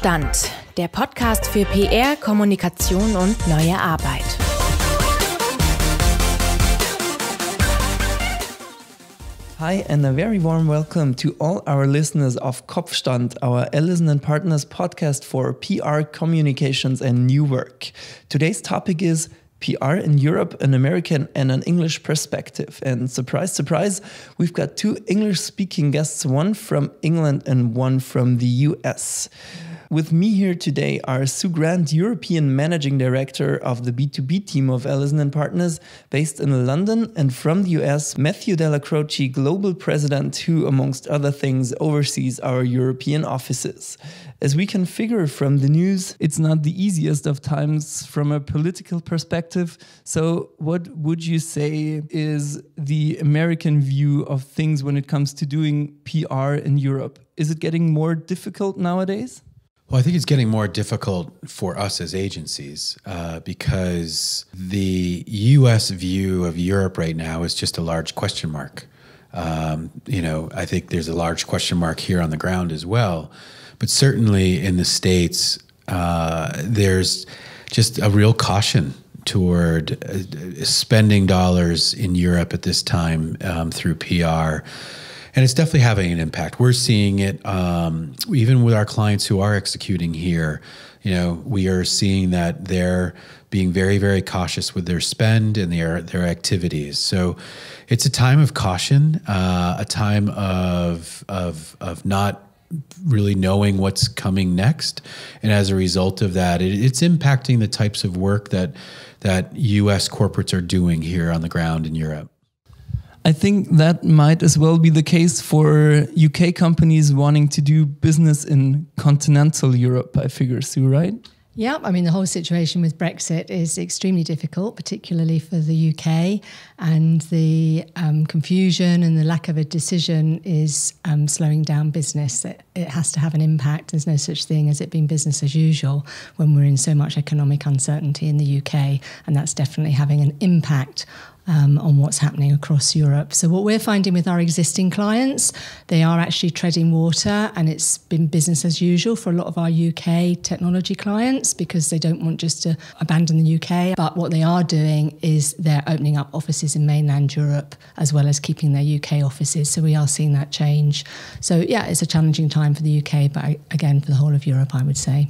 Kopfstand, der Podcast für PR, Kommunikation und neue Arbeit. Hi and a very warm welcome to all our listeners of Kopfstand, our Allison+Partners podcast for PR, communications and new work. Today's topic is PR in Europe, an American and an English perspective. And surprise, surprise, we've got two English-speaking guests, one from England and one from the US. With me here today are Sue Grant, European Managing Director of the B2B team of Allison+Partners, based in London, and from the US, Matthew Della Croce, Global President, who, amongst other things, oversees our European offices. As we can figure from the news, it's not the easiest of times from a political perspective. So what would you say is the American view of things when it comes to doing PR in Europe? Is it getting more difficult nowadays? Well, I think it's getting more difficult for us as agencies because the U.S. view of Europe right now is just a large question mark. I think there's a large question mark here on the ground as well. But certainly in the States, there's just a real caution toward spending dollars in Europe at this time through PR. And it's definitely having an impact. We're seeing it even with our clients who are executing here. You know, we are seeing that they're being very, very cautious with their spend and their activities. So it's a time of caution, a time of not really knowing what's coming next. And as a result of that, it's impacting the types of work that U.S. corporates are doing here on the ground in Europe. I think that might as well be the case for UK companies wanting to do business in continental Europe, I figure, Sue, right? Yeah, I mean, the whole situation with Brexit is extremely difficult, particularly for the UK, and the confusion and the lack of a decision is slowing down business. It has to have an impact. There's no such thing as it being business as usual when we're in so much economic uncertainty in the UK, and that's definitely having an impact on what's happening across Europe. So what we're finding with our existing clients, they are actually treading water, and it's been business as usual for a lot of our UK technology clients because they don't want just to abandon the UK. But what they are doing is they're opening up offices in mainland Europe as well as keeping their UK offices. So we are seeing that change. So yeah, it's a challenging time for the UK, but again, for the whole of Europe, I would say.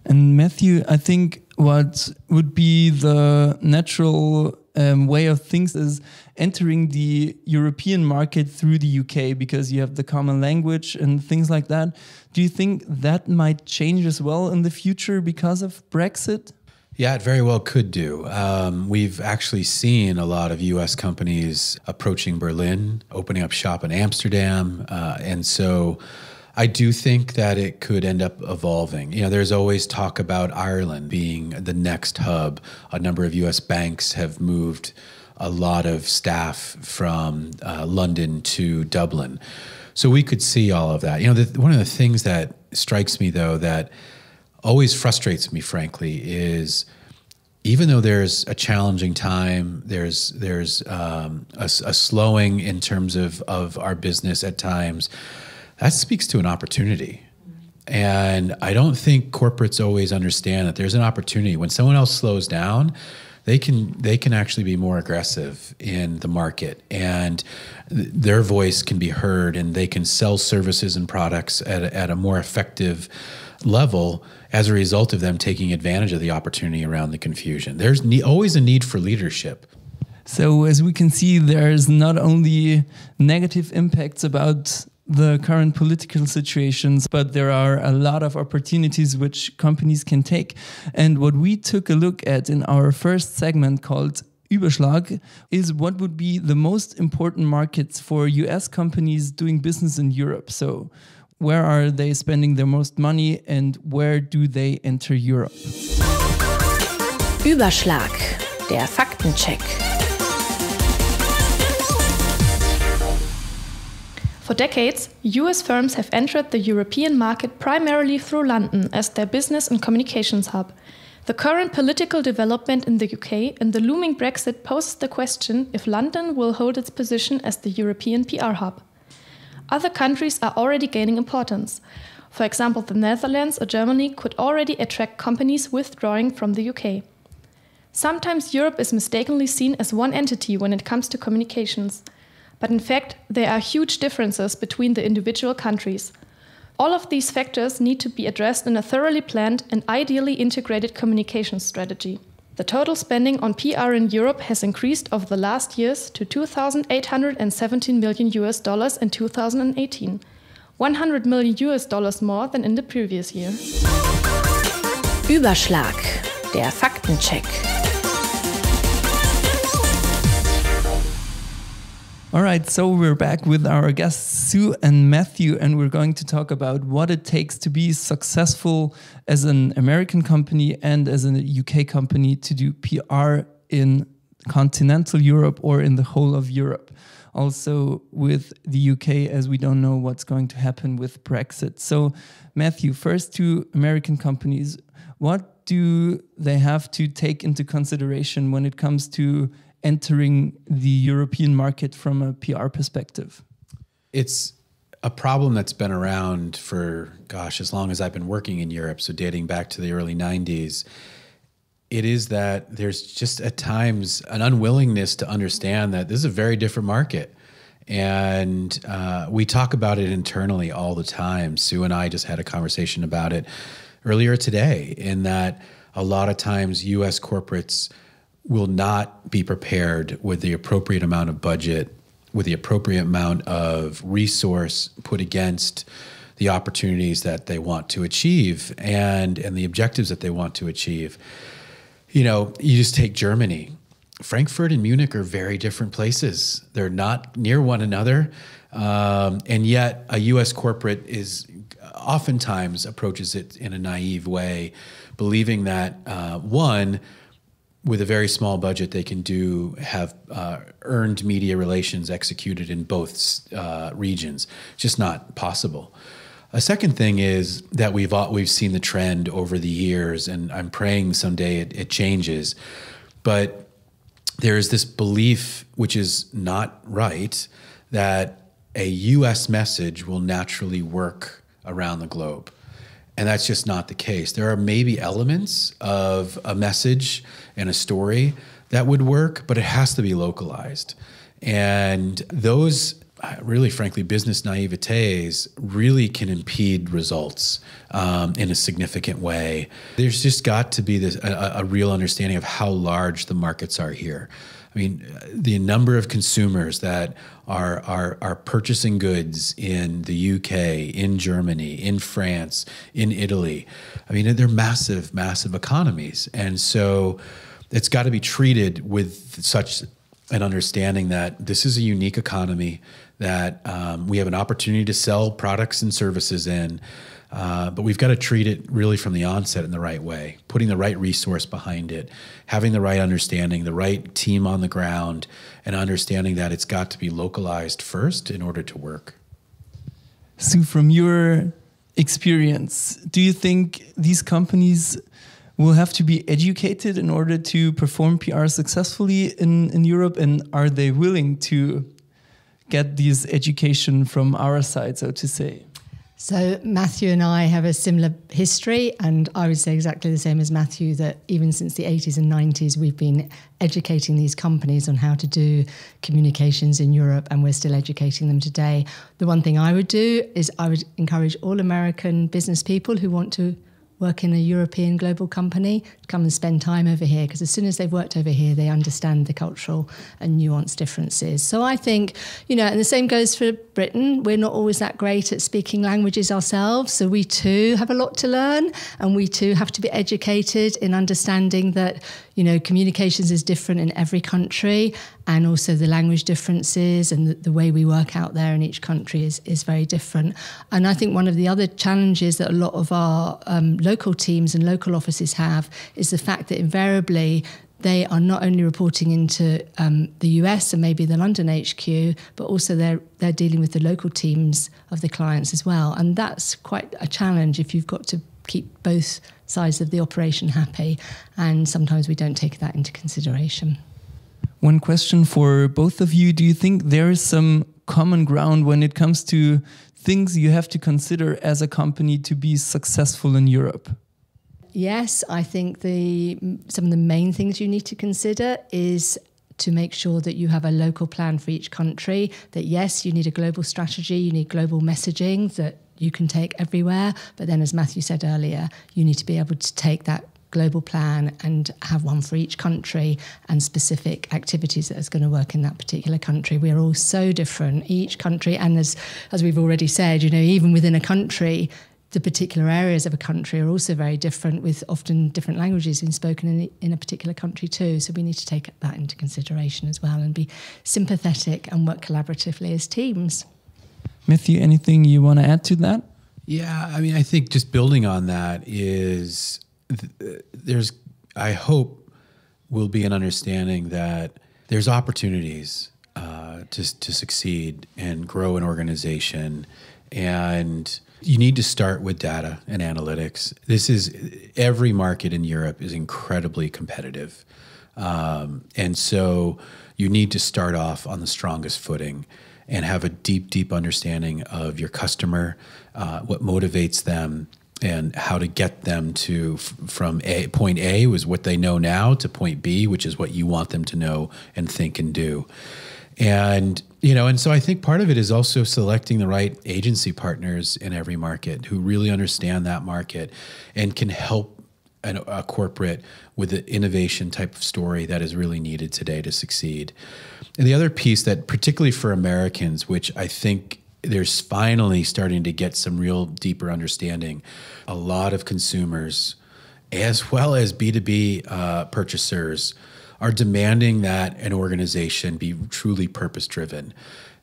And Matthew, I think what would be the natural way of things is entering the European market through the UK because you have the common language and things like that. Do you think that might change as well in the future because of Brexit? Yeah, it very well could do. We've actually seen a lot of U.S. companies approaching Berlin, opening up shop in Amsterdam, and so I do think that it could end up evolving. You know, there's always talk about Ireland being the next hub. A number of U.S. banks have moved a lot of staff from London to Dublin. So we could see all of that. You know, one of the things that strikes me, though, that always frustrates me, frankly, is even though there's a challenging time, there's a slowing in terms of our business at times, that speaks to an opportunity. And I don't think corporates always understand that there's an opportunity. When someone else slows down, they can actually be more aggressive in the market, and their voice can be heard, and they can sell services and products at a more effective level as a result of them taking advantage of the opportunity around the confusion. There's always a need for leadership. So as we can see, there's not only negative impacts about the current political situations, but there are a lot of opportunities which companies can take. And what we took a look at in our first segment called Überschlag is what would be the most important markets for US companies doing business in Europe. So where are they spending their most money and where do they enter Europe? Überschlag, der Faktencheck. For decades, US firms have entered the European market primarily through London as their business and communications hub. The current political development in the UK and the looming Brexit poses the question if London will hold its position as the European PR hub. Other countries are already gaining importance. For example, the Netherlands or Germany could already attract companies withdrawing from the UK. Sometimes Europe is mistakenly seen as one entity when it comes to communications. But in fact, there are huge differences between the individual countries. All of these factors need to be addressed in a thoroughly planned and ideally integrated communications strategy. The total spending on PR in Europe has increased over the last years to $2,817 million in 2018, $100 million more than in the previous year. Überschlag, der Faktencheck. All right, so we're back with our guests Sue and Matthew, and we're going to talk about what it takes to be successful as an American company and as a UK company to do PR in continental Europe or in the whole of Europe. Also with the UK, as we don't know what's going to happen with Brexit. So Matthew, first to American companies, what do they have to take into consideration when it comes to entering the European market from a PR perspective? It's a problem that's been around for, as long as I've been working in Europe, so dating back to the early 90s. It is that there's just at times an unwillingness to understand that this is a very different market. And we talk about it internally all the time. Sue and I just had a conversation about it earlier today, in that a lot of times US corporates will not be prepared with the appropriate amount of budget, with the appropriate amount of resource put against the opportunities that they want to achieve and the objectives that they want to achieve. You know, you just take Germany. Frankfurt and Munich are very different places. They're not near one another. And yet a US corporate is oftentimes approaches it in a naive way, believing that one, with a very small budget, they can have earned media relations executed in both regions. It's just not possible. A second thing is that we've seen the trend over the years, and I'm praying someday it changes. But there is this belief, which is not right, that a U.S. message will naturally work around the globe. And that's just not the case. There are maybe elements of a message and a story that would work, but it has to be localized. And those really, frankly, business naivetés really can impede results in a significant way. There's just got to be a real understanding of how large the markets are here. I mean, the number of consumers that are purchasing goods in the UK, in Germany, in France, in Italy. I mean, they're massive, massive economies. And so it's got to be treated with such an understanding that this is a unique economy, that we have an opportunity to sell products and services in, but we've got to treat it really from the onset in the right way, putting the right resource behind it, having the right understanding, the right team on the ground, and understanding that it's got to be localized first in order to work. Sue, from your experience, do you think these companies will have to be educated in order to perform PR successfully in Europe? And are they willing to get this education from our side, so to say? So Matthew and I have a similar history, and I would say exactly the same as Matthew, that even since the 80s and 90s, we've been educating these companies on how to do communications in Europe, and we're still educating them today. The one thing I would do is I would encourage all American business people who want to work in a European global company to come and spend time over here, because as soon as they've worked over here, they understand the cultural and nuanced differences. So I think, and the same goes for Britain. We're not always that great at speaking languages ourselves, so we too have a lot to learn, and we too have to be educated in understanding that, communications is different in every country, and also the language differences and the way we work out there in each country is very different. And I think one of the other challenges that a lot of our local teams and local offices have is the fact that invariably they are not only reporting into the US and maybe the London HQ, but also they're dealing with the local teams of the clients as well. And that's quite a challenge if you've got to keep both sides of the operation happy. And sometimes we don't take that into consideration. One question for both of you. Do you think there is some common ground when it comes to things you have to consider as a company to be successful in Europe? Yes, I think some of the main things you need to consider is to make sure that you have a local plan for each country, that yes, you need a global strategy, you need global messaging that you can take everywhere. But then, as Matthew said earlier, you need to be able to take that global plan and have one for each country and specific activities that is going to work in that particular country. We are all so different, each country. And as we've already said, even within a country, the particular areas of a country are also very different, with often different languages being spoken in a particular country too. So we need to take that into consideration as well and be sympathetic and work collaboratively as teams. Matthew, anything you want to add to that? Yeah, I mean, I think just building on that is I hope will be an understanding that there's opportunities to succeed and grow an organization, and you need to start with data and analytics. Every market in Europe is incredibly competitive. And so you need to start off on the strongest footing and have a deep, deep understanding of your customer, what motivates them, and how to get them from point A was what they know now to point B, which is what you want them to know and think and do. And so I think part of it is also selecting the right agency partners in every market who really understand that market and can help a corporate with the innovation type of story that is really needed today to succeed. And the other piece that, particularly for Americans, which I think there's finally starting to get some real deeper understanding, a lot of consumers, as well as B2B purchasers, are demanding that an organization be truly purpose-driven.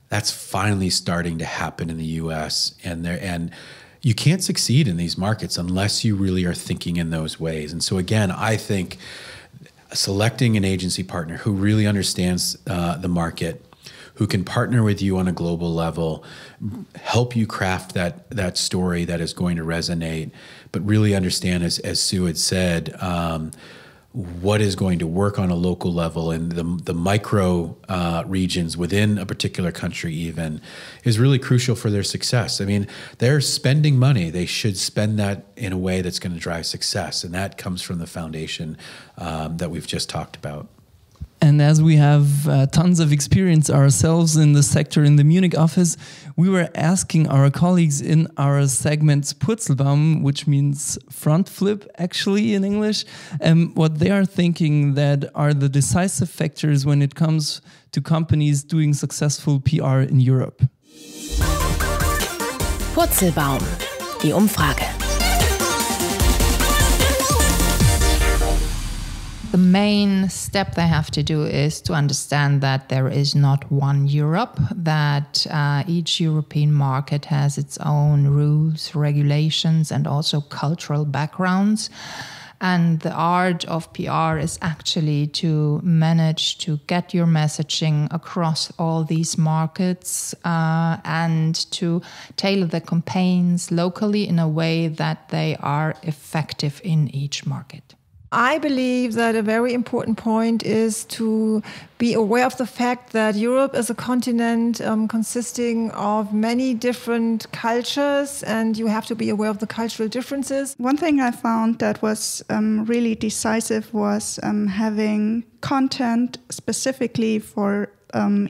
That's finally starting to happen in the U.S. and you can't succeed in these markets unless you really are thinking in those ways. And so again, I think selecting an agency partner who really understands the market, who can partner with you on a global level, help you craft that story that is going to resonate, but really understand, as Sue had said, what is going to work on a local level and the micro regions within a particular country even is really crucial for their success. I mean, they're spending money. They should spend that in a way that's going to drive success. And that comes from the foundation that we've just talked about. And as we have tons of experience ourselves in the sector in the Munich office, we were asking our colleagues in our segment Purzelbaum, which means front flip actually in English, what they are thinking that are the decisive factors when it comes to companies doing successful PR in Europe. Purzelbaum, die Umfrage. The main step they have to do is to understand that there is not one Europe, that each European market has its own rules, regulations, and also cultural backgrounds. And the art of PR is actually to manage to get your messaging across all these markets and to tailor the campaigns locally in a way that they are effective in each market. I believe that a very important point is to be aware of the fact that Europe is a continent consisting of many different cultures, and you have to be aware of the cultural differences. One thing I found that was really decisive was having content specifically for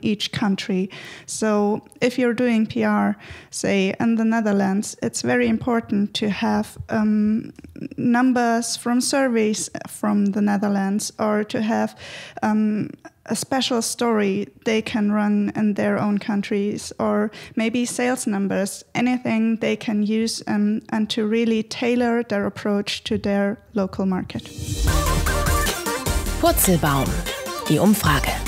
each country. So if you're doing PR, say in the Netherlands, it's very important to have numbers from surveys from the Netherlands, or to have a special story they can run in their own countries, or maybe sales numbers, anything they can use and to really tailor their approach to their local market. Purzelbaum, die Umfrage.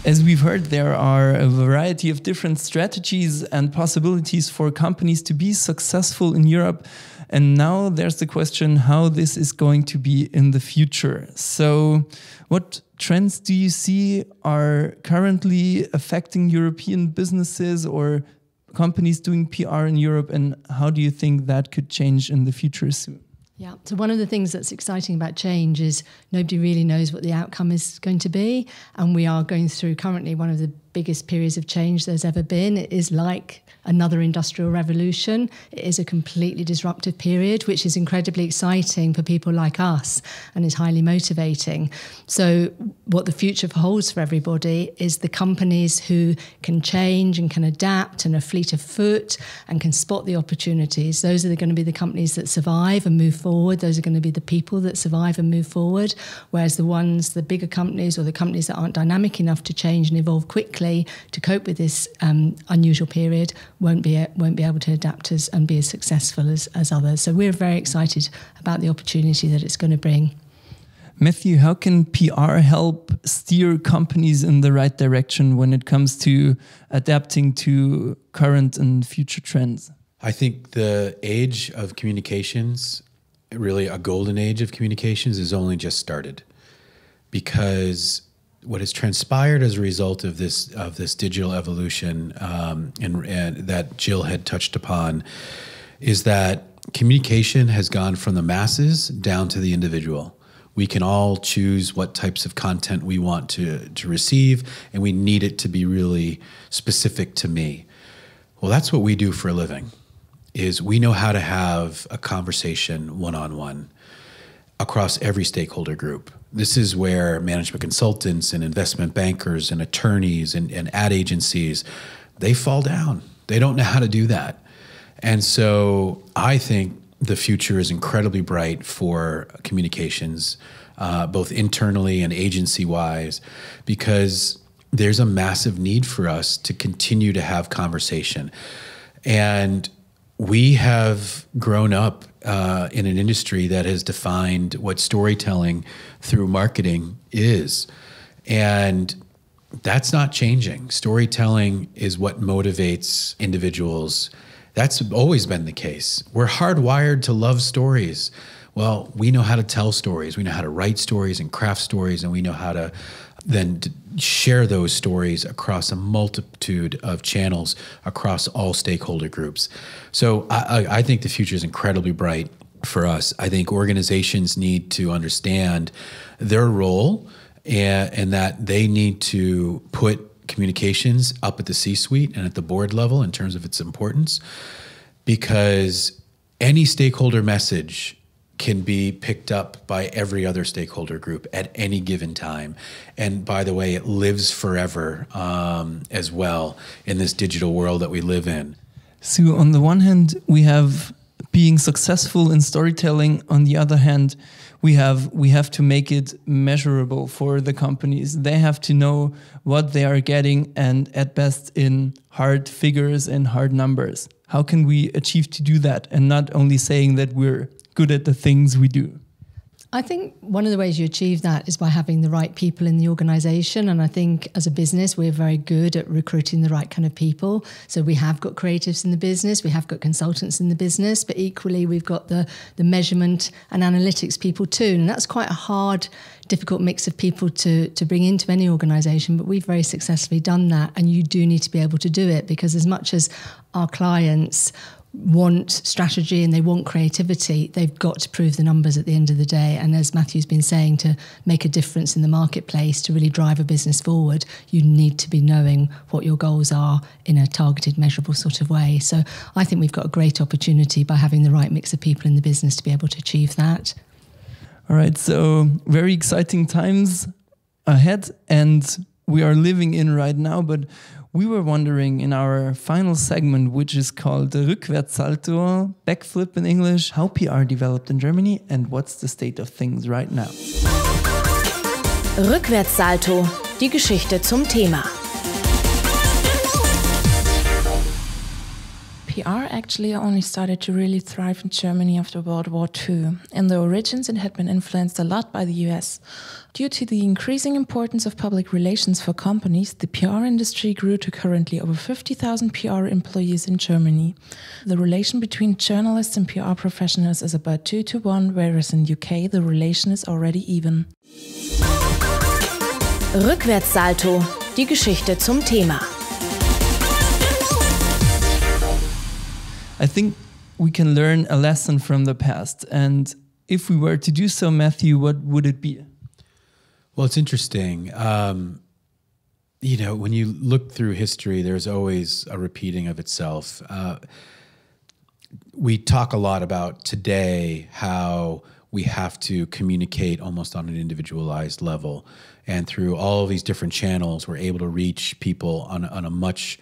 As we've heard, there are a variety of different strategies and possibilities for companies to be successful in Europe. And now there's the question how this is going to be in the future. So what trends do you see are currently affecting European businesses or companies doing PR in Europe? And how do you think that could change in the future soon? Yeah, so one of the things that's exciting about change is nobody really knows what the outcome is going to be. And we are going through currently one of the biggest periods of change there's ever been. It is like another industrial revolution. It is a completely disruptive period, which is incredibly exciting for people like us and is highly motivating. So what the future holds for everybody is the companies who can change and can adapt and are fleet of foot and can spot the opportunities. Those are going to be the companies that survive and move forward. Those are going to be the people that survive and move forward. Whereas the bigger companies or the companies that aren't dynamic enough to change and evolve quickly to cope with this unusual period won't be able to adapt and be as successful as others. So we're very excited about the opportunity that it's going to bring. Matthew, how can PR help steer companies in the right direction when it comes to adapting to current and future trends? I think the age of communications, really a golden age of communications, is only just started, because what has transpired as a result of this digital evolution, and that Jill had touched upon, is that communication has gone from the masses down to the individual. We can all choose what types of content we want to receive, and we need it to be really specific to me. Well, that's what we do for a living, is we know how to have a conversation one-on-one across every stakeholder group. This is where management consultants and investment bankers and attorneys and ad agencies, they fall down. They don't know how to do that. And so I think the future is incredibly bright for communications, both internally and agency-wise, because there's a massive need for us to continue to have conversation. And we have grown up in an industry that has defined what storytelling through marketing is. And that's not changing. Storytelling is what motivates individuals. That's always been the case. We're hardwired to love stories. Well, we know how to tell stories. We know how to write stories and craft stories, and we know how to then share those stories across a multitude of channels across all stakeholder groups. So I think the future is incredibly bright for us. I think organizations need to understand their role and that they need to put communications up at the C-suite and at the board level in terms of its importance, because any stakeholder message can be picked up by every other stakeholder group at any given time. And by the way, it lives forever as well in this digital world that we live in. So on the one hand, we have being successful in storytelling. On the other hand, we have to make it measurable for the companies. They have to know what they are getting, and at best in hard figures and hard numbers. How can we achieve to do that and not only saying that we're good at the things we do? I think one of the ways you achieve that is by having the right people in the organization. And I think as a business, we're very good at recruiting the right kind of people. So we have got creatives in the business, we have got consultants in the business, but equally we've got the measurement and analytics people too. And that's quite a hard, difficult mix of people to bring into any organization, but we've very successfully done that. And you do need to be able to do it, because as much as our clients want strategy and they want creativity, they've got to prove the numbers at the end of the day. And as Matthew's been saying, to make a difference in the marketplace, to really drive a business forward, you need to be knowing what your goals are in a targeted, measurable sort of way. So I think we've got a great opportunity by having the right mix of people in the business to be able to achieve that. All right, so very exciting times ahead, and we are living in right now, but we were wondering in our final segment, which is called Rückwärtssalto, backflip in English, how PR developed in Germany and what's the state of things right now. Rückwärtssalto, die Geschichte zum Thema. PR actually only started to really thrive in Germany after World War II. In the origins, it had been influenced a lot by the US. Due to the increasing importance of public relations for companies, the PR industry grew to currently over 50,000 PR employees in Germany. The relation between journalists and PR professionals is about 2-1, whereas in UK the relation is already even. Rückwärtssalto, die Geschichte zum Thema. I think we can learn a lesson from the past. And if we were to do so, Matthew, what would it be? Well, it's interesting. when you look through history, there's always a repeating of itself. We talk a lot about today how we have to communicate almost on an individualized level. And through all of these different channels, we're able to reach people on a much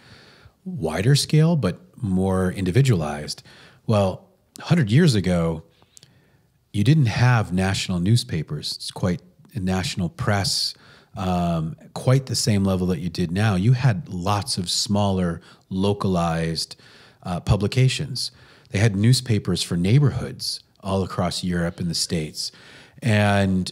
wider scale, but more individualized. Well, 100 years ago, you didn't have national newspapers. It's quite a national press, quite the same level that you did now. You had lots of smaller, localized publications. They had newspapers for neighborhoods all across Europe and the States. And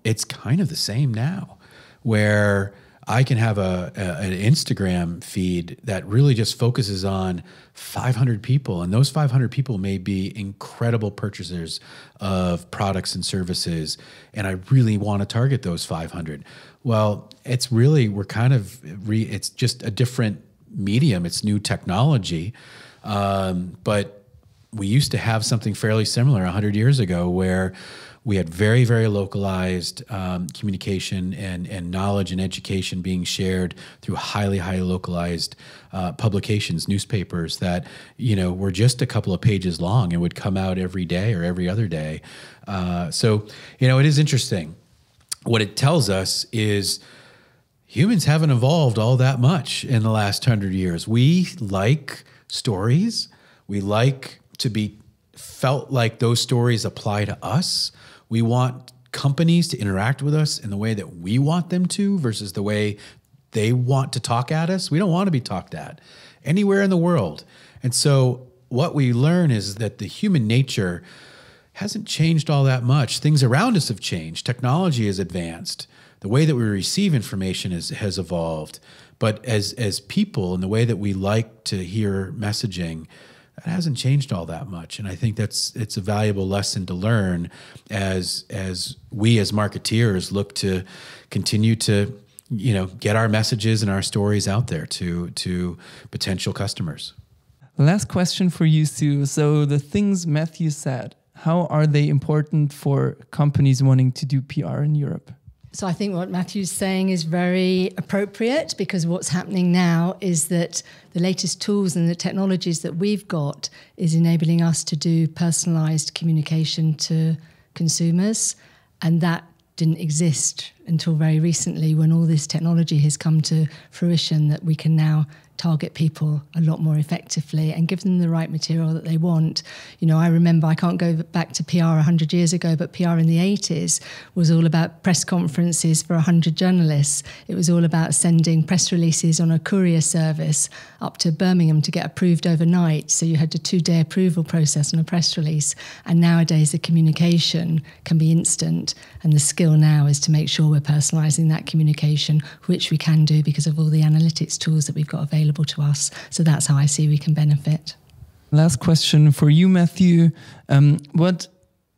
it's kind of the same now, where I can have an Instagram feed that really just focuses on 500 people. And those 500 people may be incredible purchasers of products and services. And I really want to target those 500. Well, it's really, it's just a different medium. It's new technology. But we used to have something fairly similar 100 years ago, where we had very, very localized communication and knowledge and education being shared through highly, highly localized publications, newspapers that, were just a couple of pages long and would come out every day or every other day. So it is interesting. What it tells us is humans haven't evolved all that much in the last 100 years. We like stories. We like to be felt like those stories apply to us. We want companies to interact with us in the way that we want them to versus the way they want to talk at us. We don't want to be talked at anywhere in the world. And so what we learn is that the human nature hasn't changed all that much. Things around us have changed. Technology has advanced. The way that we receive information has evolved. But as people, and the way that we like to hear messaging, it hasn't changed all that much. And I think it's a valuable lesson to learn as we as marketeers look to continue to, get our messages and our stories out there to potential customers. Last question for you, Sue. So the things Matthew said, how are they important for companies wanting to do PR in Europe? So I think what Matthew's saying is very appropriate, because what's happening now is that the latest tools and the technologies that we've got is enabling us to do personalized communication to consumers. And that didn't exist until very recently, when all this technology has come to fruition, that we can now target people a lot more effectively and give them the right material that they want. I remember, I can't go back to PR 100 years ago, but PR in the 80s was all about press conferences for 100 journalists. It was all about sending press releases on a courier service up to Birmingham to get approved overnight. So you had a 2-day approval process on a press release. And nowadays the communication can be instant. And the skill now is to make sure we're personalising that communication, which we can do because of all the analytics tools that we've got available to us. So that's how I see we can benefit. Last question for you, Matthew. What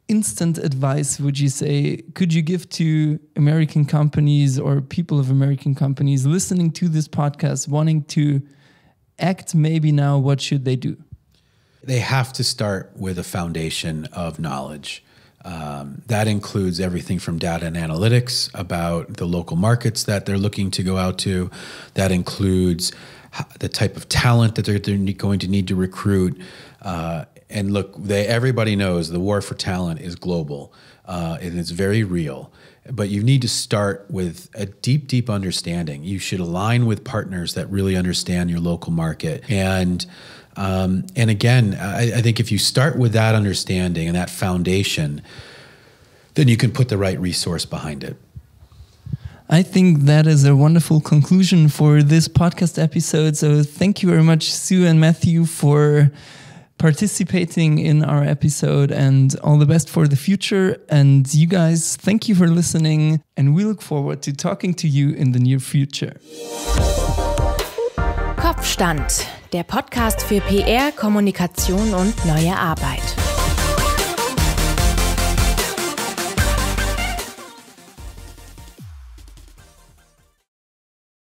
instant advice would you say could you give to American companies or people of American companies listening to this podcast, wanting to act maybe now? What should they do? They have to start with a foundation of knowledge. That includes everything from data and analytics about the local markets that they're looking to go out to. That includes the type of talent that they're going to need to recruit. And look, everybody knows the war for talent is global, and it's very real. But you need to start with a deep, deep understanding. You should align with partners that really understand your local market. And again, I think if you start with that understanding and that foundation, then you can put the right resource behind it. I think that is a wonderful conclusion for this podcast episode. So thank you very much, Sue and Matthew, for participating in our episode, and all the best for the future. And you guys, thank you for listening, and we look forward to talking to you in the near future. Kopfstand, der Podcast für PR, Kommunikation und neue Arbeit.